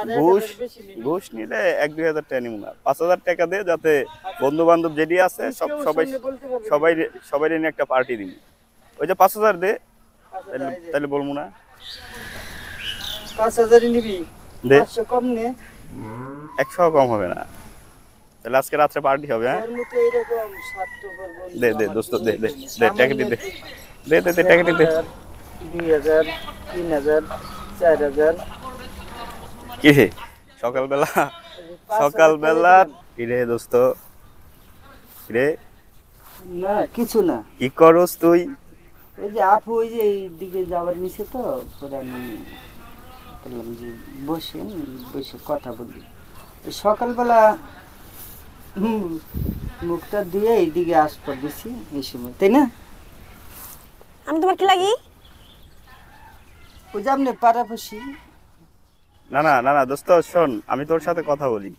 ঘুষ ঘুষ নিলে 1-2 হাজার টাকা নিব না, 5,000 টাকা দে, যাতে বন্ধু বান্ধব যেটি আছে সবাই সবাই সবাই নিয়ে একটা পার্টি দিবি। ওই যে 5,000 দে, তাহলে বলবো না। 5,000 নিবি? দে, 500 কম নে। 100 কম হবে না। তাহলে আজকে রাত্রে পার্টি হবে। হ্যাঁ, এর মতো এরকম স্বার্থপর বন্ধু দে দে আমার দোস্ত, দে দে দুনিয়াতে দে, টাকা সামান্য দে, একটু দে দে দে, টাকা দে। 1,000, 2,000, 3,000, 4,000, কি রে সকালবেলা, 5,000 টাকা সকালবেলা দিলাম। কি রে দোস্ত, কি রে, না কিছু না, কি করস তুই? ওই যে আপু ওই যে এইদিকে যাওয়ার নিচে তো, পরে আমি বললাম যে বসেন, বসে কথা বলি। ওই সকালবেলা মুখটা দিয়ে এইদিকে আসতে দিছি এই সময়, তাই না? আমি তোমার কি লাগি? ওই যে আপনি পাড়াপড়শি। না না না না দোস্ত, শোন, আমি তোর সাথে কথা বলি।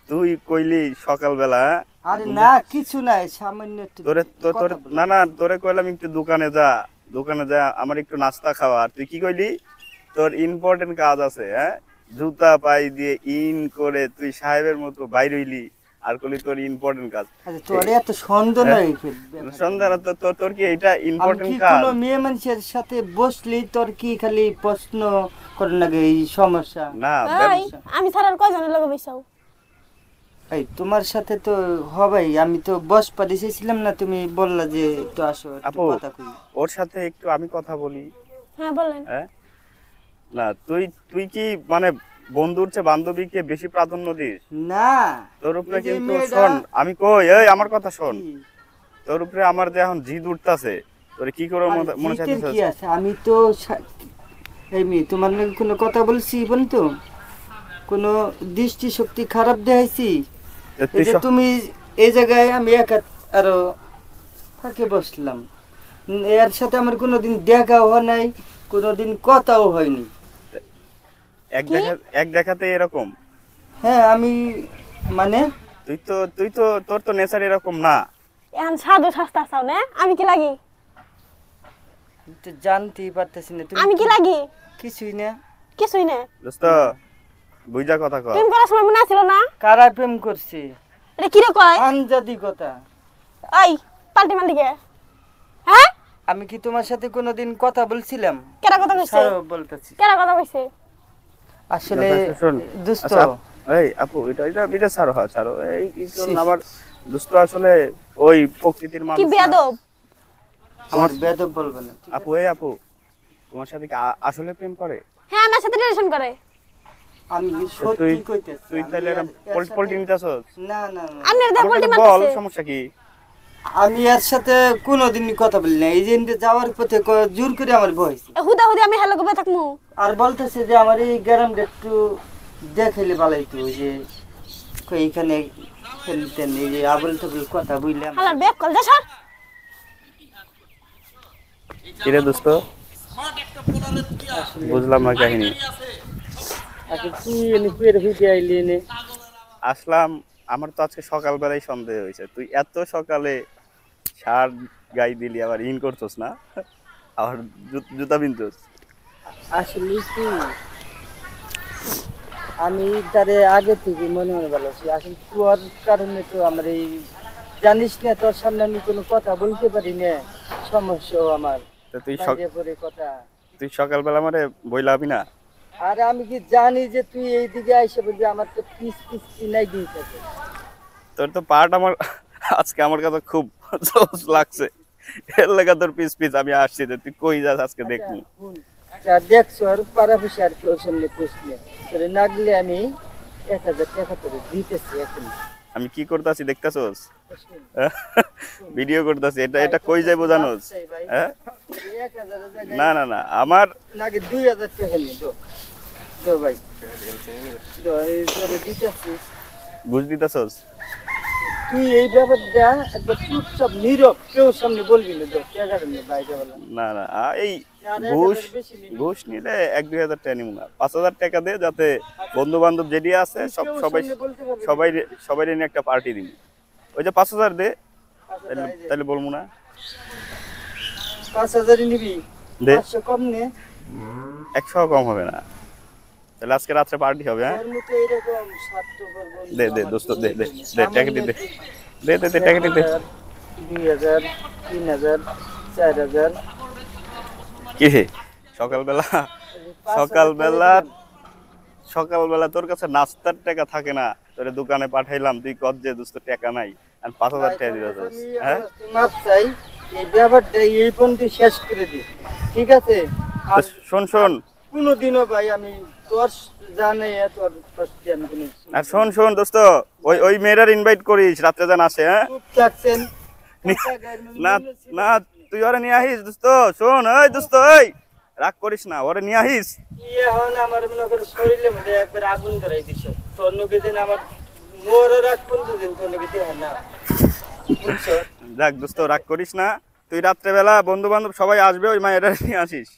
তুই কইলি সকালবেলা, আরে না কিছু নাই, সামান্য একটু তোরে কথা বলি। না না, তোরে কইলাম একটু দোকানে যা আমার একটু নাস্তা খাওয়া। আর তুই কি কইলি? তোর ইম্পর্টেন্ট কাজ আছে। হ্যাঁ, জুতা পাই দিয়ে ইন করে তুই সাহেবের মতো বাইর হইলি, আর কইলি তোর ইম্পর্টেন্ট কাজ। আরে তোর এত সন্দেহ হ্যাঁ? নাই সন্ধ্যা রাত তোর কি এটা আমি ইম্পর্টেন্ট কি কাজ? কোনো মেয়ে মানুষের সাথে বসলি তোর কি খালি প্রশ্ন করে লাগে এই সমস্যা? না, এই আমি ছাড়ার কয়জনের লগে বইছাও? এই তোমার সাথে তো হবেই, আমি তো বস পাঠিয়েছিলাম না, তুমি বললা যে একটু আসো একটু আপু, কথা কই। ওর সাথে একটু আমি কথা বলি। হ্যাঁ বলেন। হ্যাঁ, না তুই তুই কি মানে বন্ধুর চেয়ে বান্ধবীকে বেশি প্রাধান্য দিস? না তোর উপরে এই যে কিন্তু মেয়েটা- শোন, আমি কই, এই আমার কথা শোন। কি? তোর উপরে আমার যে এখন জিদ উঠতাছে, তোর কি করে আরে মনে জিতের চাইতেছে? কি আছে, আমি তো এই মেয়ে তোমার নাকি কোনো কথা বলছি বলি তো, কোনো দৃষ্টি শক্তি খারাপ দেখাইছি? এই যে তুমি এই জায়গায় আমি একা আরো ফাঁকে বসলাম, এর সাথে আমার কোনোদিন দেখাও হয় নাই, কোনোদিন কথাও হয়নি। এক দেখাতে এরকম? হ্যাঁ আমি মানে তোর তো নেচার এরকম না। এখন সাধু সস্তা চাও না? আমি কি লাগি? তো জানতেই পারতেছি না তুমি আমি কি লাগি? কিছুই না। কিছুই না। দোস্ত, বুঝা কথা কর। প্রেম করার সময় মনে আছিল না? কারা প্রেম করছে? এটা কিরে কয়? আনজাদি কথা। ওই পাল্টি মাল্টি কে? হ্যাঁ? আমি কি তোমার সাথে কোনোদিন কথা বলছিলাম? কেরা কথা কইছে? ছাড়ো বলতেছি। কেরা কথা কইছে? আসলে শোন, দোস্ত আচ্ছা, এই আপু, এটা ছাড়ো। হ্যাঁ ছাড়ো, এই কি শোন, আবার দোস্ত আসলে ওই প্রকৃতির কি মানুষ না। বেয়াদব? আমার বেদব বলবে না। আপু, আপু, তোমার সাথে কি আসলে প্রেম করে? হ্যাঁ আমার সাথে রিলেশন করে। আমি তুই সত্যি কইতেছি। তুই আমি তাহলে এর সাথে- পোল্ট্রি নিতেছস? না না না, আপনার দা পোল্টি বল, মারতেছে। সমস্যা কি? আমি এর সাথে কোনোদিন কথা বলি না। এই যে এনতে যাওয়ার পথে জোর করে আমার বয়স হুদা হুদি আমি হ্যালো কবে থাকমু? আর বলতেছে যে আমার এই গ্রামটা একটু দেখাইলে ভালোইতো, ওই যে এইখানে খেলতেন, এই যে আবল তবল কথা বুঝলাম। হালার ব্যাক কল যা সর। কিরে দোস্ত, বুঝলাম না কাহিনী। আচ্ছা তুই এনে পেরে হইতে আইলি এনে? আসলাম, আমার তো আজকে সকালবেলায় সন্দেহ হয়েছে, তুই এত সকালে শার্ট গায়ে দিলি, আবার ইন করছস না, আবার জুতা পিনছস। আসলে কি আমি তারে আগে থেকে মনে মনে ভালোবাসি, আসলে তোর কারণে তো আমার এই জানিস না, তোর সামনে আমি কোনো কথা বলতে পারি না, সমস্যাও আমার তা বাইরে পরে কথা। তুই সকালবেলা আমারে বইলাবি না? আর আমি কি জানি যে তুই এইদিকে আইসে বলবি, আমার তো পিস পিস চিনাই দিয়েছে। তোর তো পার্ট আমার আজকে আমার কাছে খুব জোস লাগছে, এর লেগে তোর পিস পিস আমি আসছি যে তুই কই যাস আজকে দেখবি। দেখছো আর পাড়াপড়শি আর কেউ সামনে পুষলে তোরে নাগলে আমি 1,000 টাকা তোরে দিতেছি এখন। আমি কি করতেছি দেখতেছস? ভিডিও করতেছি, এটা কই যাই বোঝানোস? হ্যাঁ, 1,000 টাকা না না না, আমার নাকি 2,000 টাকা নিয়ে দো ভাই, তো এই তোরে দিতেছি। বুঝ দিতেছস? তুই এই ব্যাপারটা একবার চুপচাপ নীরব, কেউ সামনে বলবি না, তো টাকা নিয়ে বাইরে বলা না না, এই ঘুষ ঘুষ নিলে 1-2 হাজার টাকা নিব না, 5,000 টাকা দে, যাতে বন্ধু বান্ধব যেটি আছে সবাই সবাই সবাই নিয়ে একটা পার্টি দিবি। ওই যে 5,000 দে, তাহলে বলবো না। 5,000 নিবি? দে, 500 কম নে। 100 কম হবে না। তাহলে আজকে রাত্রে পার্টি হবে, হ্যাঁ? ওর মতো এরকম স্বার্থপর বন্ধু দে আমার দোস্ত, জীবনে দে নেই। টাকা দে, সামান্য দে টাকা দে। 1000, 2000, 3000, 4000, কি সকালবেলা সকালবেলা তোর কাছে নাস্তার টাকা থাকে না, তোর দোকানে পাঠাইলাম, তুই কত যে দোস্ত টাকা নাই, আর 5,000 টাকা দিতে চাস, হ্যাঁ? আমি মাপ চাই, এই ব্যাপারটা এই পর্যন্ত শেষ করে দিই, ঠিক আছে? আর শোন কোনোদিনও ভাই আমি তোর জানে তোর কষ্টে আমি কোনো আর শোন দোস্ত, ওই মেয়েরার ইনভাইট করিস, রাত্রে যেন আসে, হ্যাঁ? চুপ থাকছেন না না, তুই ওরে নিয়ে আহিস দোস্ত। শোন ওই দোস্ত, ওই রাগ করিস না, ওরে নিয়ে আহিস। এখন আমার মনে করে শরীরের মধ্যে একবার আগুন ধরাই দিছ, তোর নকে দিন আমার মোরও রাগ পর্যন্ত দিন তোর নকে দিয়ে না, বুঝছো? যাক দোস্ত, রাগ করিস না, তুই রাত্রেবেলা বন্ধু বান্ধব সবাই আসবে, ওই মায়েরা নিয়ে আসিস।